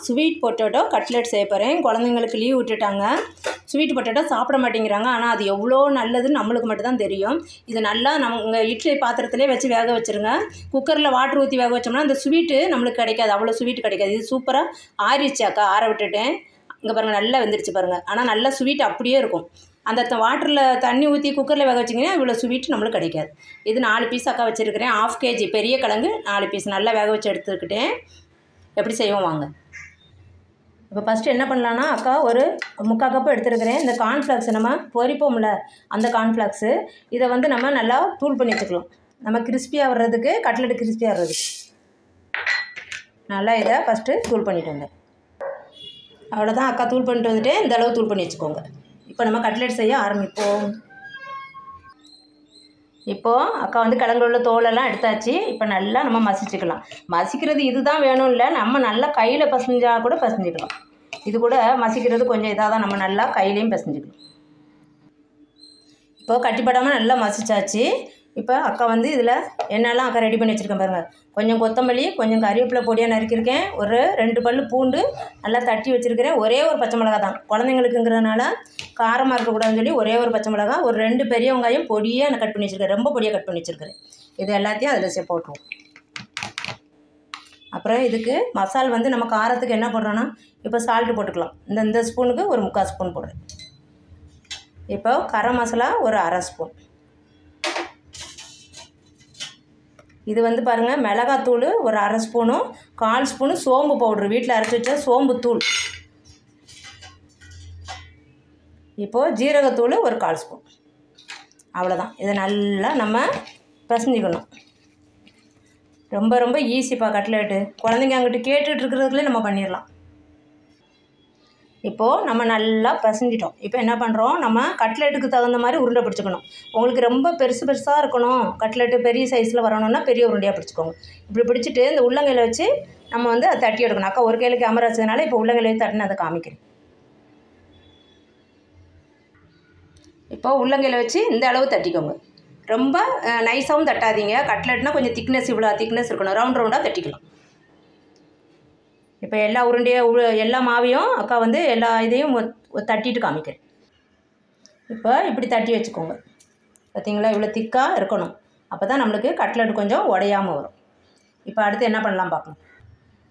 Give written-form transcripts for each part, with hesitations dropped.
Sweet potato cutlet செய்ய போகிறேன். குழந்தைங்களுக்கு லீவ் விட்டுட்டாங்க. ஸ்வீட் பொட்டேட்டோ சாப்பிட மாட்டேங்கிறாங்க. ஆனால் அது எவ்வளோ நல்லதுன்னு நம்மளுக்கு மட்டும்தான் தெரியும். இது நல்லா நம்ம இட்லி பாத்திரத்திலே வச்சு வேக வச்சுருங்க. குக்கரில் வாட்டர் ஊற்றி வேக வச்சோம்னா அந்த ஸ்வீட்டு நம்மளுக்கு கிடைக்காது, அவ்வளோ ஸ்வீட் கிடைக்காது. இது சூப்பராக ஆறிடுச்சாக்கா, ஆற விட்டுட்டேன். இங்கே பாருங்கள், நல்லா வெந்துருச்சு பாருங்கள். ஆனால் நல்ல ஸ்வீட் அப்படியே இருக்கும். அந்த வாட்டரில் தண்ணி ஊற்றி குக்கரில் வேக வச்சிங்கன்னா இவ்வளோ ஸ்வீட் நம்மளுக்கு கிடைக்காது. இது 4 பீஸ் அக்கா வச்சுருக்கிறேன். 1/2 kg பெரிய கிழங்கு 4 பீஸ் நல்லா வேக வச்சு எடுத்துக்கிட்டேன். எப்படி செய்வோம் வாங்க. இப்போ ஃபஸ்ட்டு என்ன பண்ணலான்னா, அக்கா ஒரு 3/4 கப்பு எடுத்துருக்கிறேன். இந்த கார்ன்ஃப்ளாக்ஸ் நம்ம பொரிப்போம்ல, அந்த கார்ன்ஃப்ளாக்ஸு இதை வந்து நம்ம நல்லா தூள் பண்ணி வச்சுக்கலாம். நம்ம கிறிஸ்பியாக வர்றதுக்கு, கட்லெட்டு கிறிஸ்பியாக வர்றதுக்கு நல்லா இதை ஃபஸ்ட்டு தூள் பண்ணிட்டு வந்தேன். அவ்வளோதான் அக்கா, தூள் பண்ணிட்டு வந்துட்டு இந்த அளவு தூள் பண்ணி வச்சுக்கோங்க. இப்போ நம்ம கட்லெட் செய்ய ஆரம்பிப்போம். இப்போது அக்கா வந்து கிழங்குல உள்ள தோலெல்லாம் எடுத்தாச்சு. இப்போ நல்லா நம்ம மசிச்சுக்கலாம். மசிக்கிறது இதுதான் வேணும் இல்லை, நம்ம நல்லா கையில் பசைஞ்சால் கூட பசைஞ்சிக்கலாம். இது கூட மசிக்கிறது கொஞ்சம் இதாக தான், நம்ம நல்லா கையிலையும் பசைஞ்சிக்கலாம். இப்போது கட்டிப்படாமல் நல்லா மசிச்சாச்சு. இப்போ அக்கா வந்து இதில் என்னெல்லாம் அக்கா ரெடி பண்ணி வச்சுருக்கேன் பாருங்கள். கொஞ்சம் கொத்தமல்லி, கொஞ்சம் கறிவேப்பிலை பொடியாக நறுக்கியிருக்கேன். ஒரு 2 பல்லு பூண்டு நல்லா தட்டி வச்சுருக்கிறேன். ஒரே ஒரு பச்சை மிளகா தான், குழந்தைங்களுக்குங்கிறதுனால காரமாக இருக்கக்கூடாதுன்னு சொல்லி ஒரே ஒரு பச்சை மிளகா, ஒரு 2 பெரிய வெங்காயம் பொடியாக நான் கட் பண்ணி வச்சுருக்கேன். ரொம்ப பொடியாக கட் பண்ணி வச்சுருக்கிறேன். இது எல்லாத்தையும் அதில் போட்டுருவோம். அப்புறம் இதுக்கு மசால் வந்து நம்ம காரத்துக்கு என்ன போடுறோன்னா, இப்போ சால்ட்டு போட்டுக்கலாம். இந்த ஸ்பூனுக்கு ஒரு 3/4 ஸ்பூன் போடுறேன். இப்போ கரம் மசாலா ஒரு 1/2 ஸ்பூன். இது வந்து பாருங்கள், மிளகாத்தூள் ஒரு 1/2 ஸ்பூனும் 1/4 ஸ்பூனு சோம்பு பவுட்ரு, வீட்டில் அரைச்சி வச்ச சோம்பு தூள். இப்போது ஜீரகத்தூள் ஒரு 1/4 ஸ்பூன். அவ்வளோதான். இதை நல்லா நம்ம பிசைஞ்சிக்கணும். ரொம்ப ரொம்ப ஈஸிப்பா கட்லெட்டு. குழந்தைங்க அங்கிட்டு கேட்டுட்டு இருக்கிறதுக்குள்ளே நம்ம பண்ணிடலாம். இப்போது நம்ம நல்லா பிசைஞ்சிட்டோம். இப்போ என்ன பண்ணுறோம், நம்ம கட்லெட்டுக்கு தகுந்த மாதிரி உருண்டை பிடிச்சிக்கணும். உங்களுக்கு ரொம்ப பெருசாக இருக்கணும், கட்லெட்டு பெரிய சைஸில் வரணும்னா பெரிய உருண்டையாக பிடிச்சிக்கோங்க. இப்படி பிடிச்சிட்டு இந்த உள்ளங்கையில் வச்சு நம்ம வந்து அதை தட்டி எடுக்கணும். அக்கா ஒரு கையில் கேமரா வச்சதுனால இப்போ உள்ளங்கையில் வச்சு தட்டினு அதை காமிக்கிறேன். இப்போ உள்ளங்கையில் வச்சு இந்த அளவு தட்டிக்கோங்க. ரொம்ப நைஸாகவும் தட்டாதீங்க. கட்லெட்னால் கொஞ்சம் திக்னஸ், இவ்வளோ திக்னஸ் இருக்கணும். ரவுண்டாக தட்டிக்கலாம். இப்போ எல்லா எல்லா மாவையும் அக்கா வந்து எல்லா இதையும் தட்டிட்டு காமிக்கிறேன். இப்போ இப்படி தட்டி வச்சுக்கோங்க. பார்த்தீங்களா, இவ்வளோ திக்காக இருக்கணும். அப்போ தான் நம்மளுக்கு கட்லெட் கொஞ்சம் உடையாமல் வரும். இப்போ அடுத்து என்ன பண்ணலாம் பார்க்கலாம்.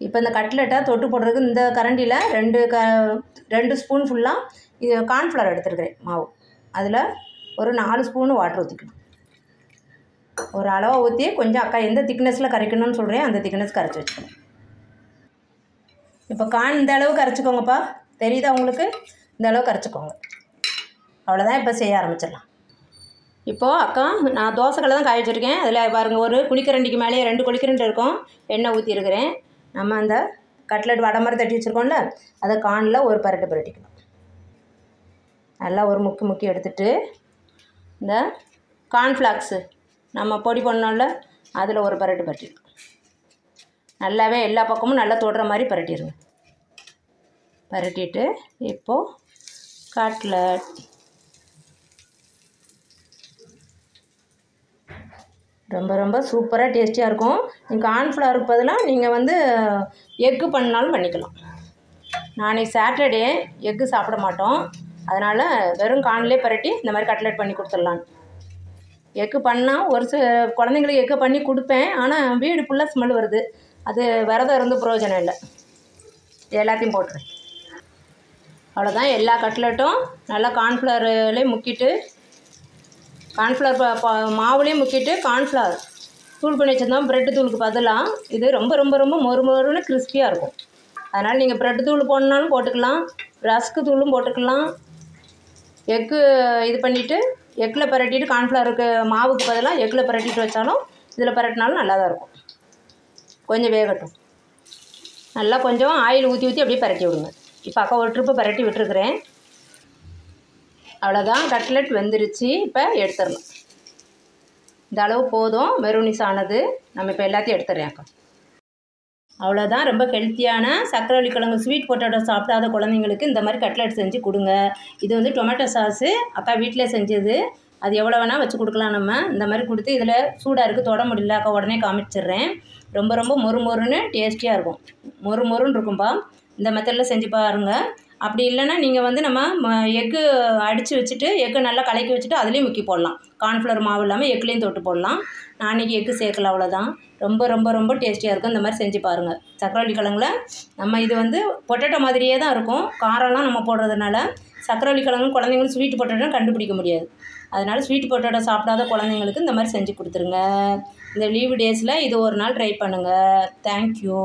இப்போ இந்த கட்லெட்டை தொட்டு போடுறதுக்கு இந்த கரண்டியில் 2 ஸ்பூன் ஃபுல்லாக இது கார்ன்ஃப்ளவர் எடுத்துருக்கிறேன் மாவு. அதில் ஒரு 4 ஸ்பூனு வாட்டர் ஊற்றிக்கணும். ஒரு அளவாக ஊற்றி கொஞ்சம் அக்கா எந்த திக்னஸில் கரைக்கணும்னு சொல்கிறேன் அந்த திக்னஸ் கரைச்சி வச்சுக்கணும். இப்போ இந்த அளவு கரைச்சிக்கோங்கப்பா, தெரியுதா உங்களுக்கு? இந்த அளவு கரைச்சிக்கோங்க. அவ்வளோதான். இப்போ செய்ய ஆரம்பிச்சிடலாம். இப்போது அக்கா நான் தோசைக்கல்லை தான் காய வச்சுருக்கேன். அதில் பாருங்கள், ஒரு குழிக்கரண்டிக்கு மேலேயே 2 குழிக்கரண்டி இருக்கும், எண்ணெய் ஊற்றிருக்கிறேன். நம்ம அந்த கட்லெட் வடை மாதிரி தட்டி வச்சுருக்கோம்ல, அதை கார்னில் ஒரு பரட்டிக்கணும். நல்லா ஒரு முக்கி எடுத்துட்டு இந்த கார்ன்ஃப்ளாக்ஸு நம்ம பொடி பண்ணோம்ல, அதில் ஒரு பரட்டிக்கணும். நல்லாவே எல்லா பக்கமும் நல்லா தொடுற மாதிரி பரட்டிட்டு இப்போது கட்லெட் ரொம்ப ரொம்ப சூப்பராக டேஸ்டியாக இருக்கும். நீங்கள் கார்ன்ஃப்ளவருக்கு பதிலாக நீங்கள் வந்து எக்கு பண்ணாலும் பண்ணிக்கலாம். நாளைக்கு சாட்டர்டே எக்கு சாப்பிட மாட்டோம், அதனால் வெறும் கார்ன்லேயே பரட்டி இந்த மாதிரி கட்லெட் பண்ணி கொடுத்துடலான்னு. எக்கு பண்ணால் ஒரு சில குழந்தைங்களுக்கு எக்கு பண்ணி கொடுப்பேன், ஆனால் வீடு ஃபுல்லாக ஸ்மெல் வருது. அது விரதம் இருந்து பிரயோஜனம் இல்லை. எல்லாத்தையும் போட்டுறேன். அவ்வளோதான். எல்லா கட்லெட்டும் நல்லா கார்ன்ஃப்ளவர்லேயே முக்கிட்டு, கார்ன்ஃப்ளவர் மாவுலேயும் முக்கிட்டு, கார்ன்ஃப்ளவர் தூள் பண்ணி வச்சுருந்தோம் ப்ரெட்டு தூளுக்கு பதிலாக. இது ரொம்ப ரொம்ப ரொம்ப மொறுன்னு கிறிஸ்பியாக இருக்கும். அதனால் நீங்கள் ப்ரெட்டு தூள் போடணுன்னாலும் போட்டுக்கலாம், ரஸ்க்கு தூளும் போட்டுக்கலாம். எக்கு இது பண்ணிவிட்டு எக்கில் பரட்டிட்டு கார்ன்ஃப்ளவருக்கு மாவுக்கு பதிலாக எக்கில் பரட்டிட்டு வச்சாலும் இதில் பரட்டினாலும் நல்லா தான் இருக்கும். கொஞ்சம் வேகட்டும். நல்லா கொஞ்சம் ஆயில் ஊற்றி அப்படியே பரட்டி விடுங்க. இப்போ அக்கா ஒரு ட்ரிப்பு பரட்டி விட்டுருக்குறேன். அவ்வளோதான், கட்லெட் வெந்துருச்சு. இப்போ எடுத்துடலாம். இந்த அளவு போதும், மெரூனிஸ் ஆனது. நம்ம இப்போ எல்லாத்தையும் எடுத்துடுறேன் அக்கா. அவ்வளோதான். ரொம்ப ஹெல்த்தியான சக்கரவள்ளி கிழங்கு ஸ்வீட் பொட்டேட்டோ சாப்பிடாத குழந்தைங்களுக்கு இந்த மாதிரி கட்லெட் செஞ்சு கொடுங்க. இது வந்து டொமேட்டோ சாஸு அக்கா வீட்டிலே செஞ்சது. அது எவ்வளோ வேணால் வச்சு கொடுக்கலாம். நம்ம இந்த மாதிரி கொடுத்து இதில் சூடாக இருக்குது, தொட முடியல அக்கா, உடனே காமிச்சிடுறேன். ரொம்ப ரொம்ப மொறுன்னு டேஸ்டியாக இருக்கும். மொறுன்னு இருக்கும்பா. இந்த மெத்தடில் செஞ்சு பாருங்கள். அப்படி இல்லைன்னா நீங்கள் வந்து நம்ம எக்கு அடித்து வச்சுட்டு எக்கு நல்லா கலக்கி வச்சுட்டு அதுலேயும் முக்கி போடலாம். கார்ன்ஃப்ளவர் மாவு இல்லாமல் எக்குலேயும் தொட்டு போடலாம். நான் இன்றைக்கி எக்கு சேர்க்கல, அவ்வளோதான். ரொம்ப டேஸ்டியாக இருக்கும். இந்த மாதிரி செஞ்சு பாருங்கள். சக்கரவள்ளி கிழங்குல நம்ம இது வந்து பொட்டேட்டோ மாதிரியே தான் இருக்கும். காரம்லாம் நம்ம போடுறதுனால சக்கரவள்ளி கிழங்கு குழந்தைங்களுக்கு ஸ்வீட் பொட்டேட்டோ கண்டுபிடிக்க முடியாது. அதனால் ஸ்வீட் பொட்டேட்டோ சாப்பிடாத குழந்தைங்களுக்கு இந்த மாதிரி செஞ்சு கொடுத்துருங்க. இந்த லீவு டேஸில் இது ஒரு நாள் ட்ரை பண்ணுங்கள். தேங்க்யூ.